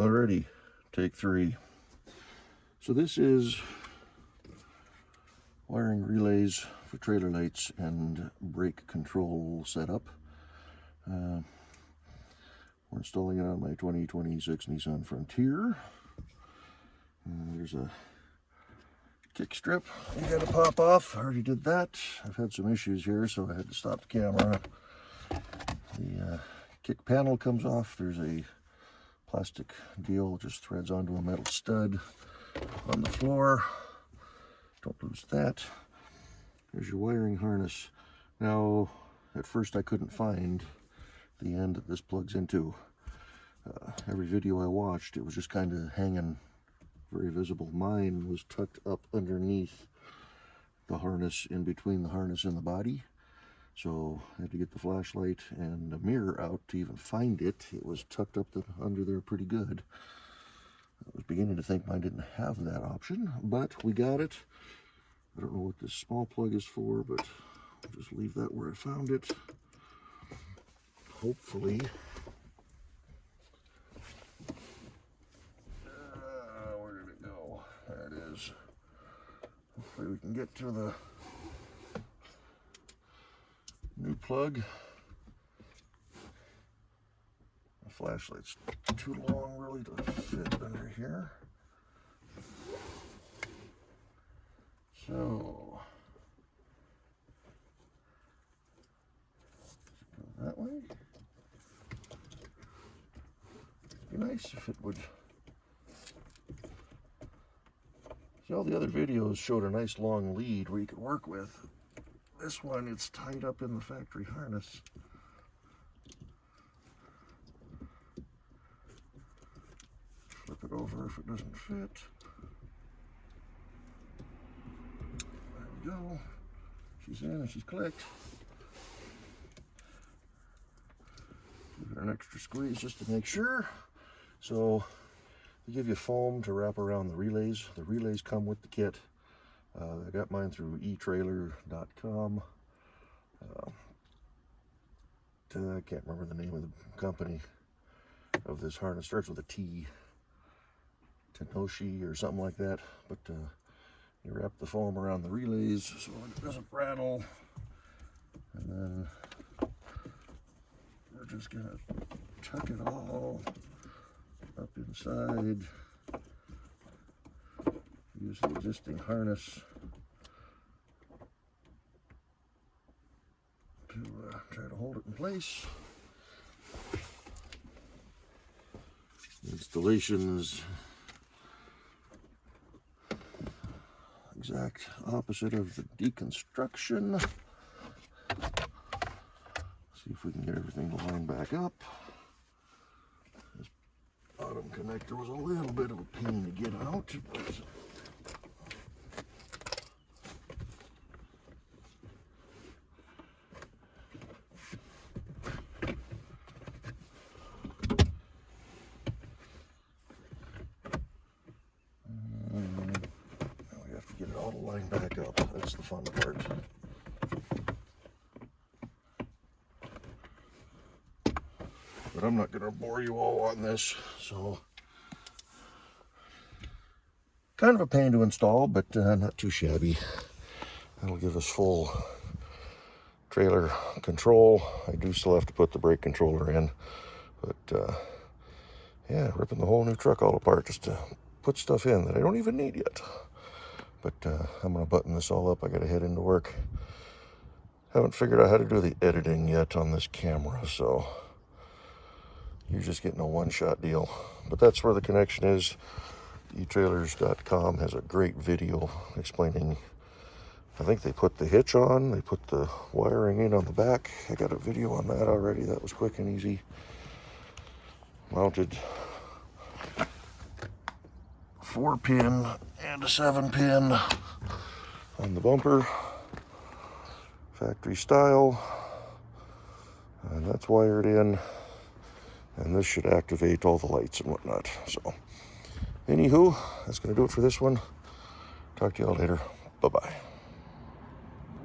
Alrighty, take 3. So this is wiring relays for trailer lights and brake control setup. We're installing it on my 2026 Nissan Frontier. There's a kick strip you gotta pop off. I already did that. I've had some issues here, so I had to stop the camera. The kick panel comes off. There's a plastic deal, just threads onto a metal stud on the floor. Don't lose that. There's your wiring harness. Now, at first I couldn't find the end that this plugs into. Every video I watched, it was just kind of hanging very visible. Mine was tucked up underneath the harness, in between the harness and the body. So I had to get the flashlight and a mirror out to even find it. It was tucked up under there pretty good. I was beginning to think mine didn't have that option, but we got it. I don't know what this small plug is for, but I'll just leave that where I found it. Hopefully, where did it go? There it is. Hopefully we can get to the new plug. The flashlight's too long really to fit under here. So, go that way. It'd be nice if it would. See, all the other videos showed a nice long lead where you could work with. This one, it's tied up in the factory harness. Flip it over if it doesn't fit. There we go. She's in and she's clicked. Give her an extra squeeze just to make sure. So they give you foam to wrap around the relays. The relays come with the kit. I got mine through etrailer.com. I can't remember the name of the company of this harness. Starts with a T. Tenoshi or something like that. But you wrap the foam around the relays so it doesn't rattle. And then we're just going to tuck it all up inside. Use the existing harness to try to hold it in place. The installation is exact opposite of the deconstruction. See if we can get everything to line back up. This bottom connector was a little bit of a pain to get out, but get it all lined back up. That's the fun part. But I'm not going to bore you all on this, so kind of a pain to install, but not too shabby. That'll give us full trailer control. I do still have to put the brake controller in, but yeah, ripping the whole new truck all apart just to put stuff in that I don't even need yet. But I'm going to button this all up. I got to head into work. Haven't figured out how to do the editing yet on this camera, so you're just getting a one-shot deal. But that's where the connection is. etrailers.com has a great video explaining. I think they put the hitch on. They put the wiring in on the back. I got a video on that already. That was quick and easy. Mounted 4-pin and a 7-pin on the bumper, factory style, and that's wired in, and this should activate all the lights and whatnot. So anywho, that's going to do it for this one. Talk to you all later. Bye-bye.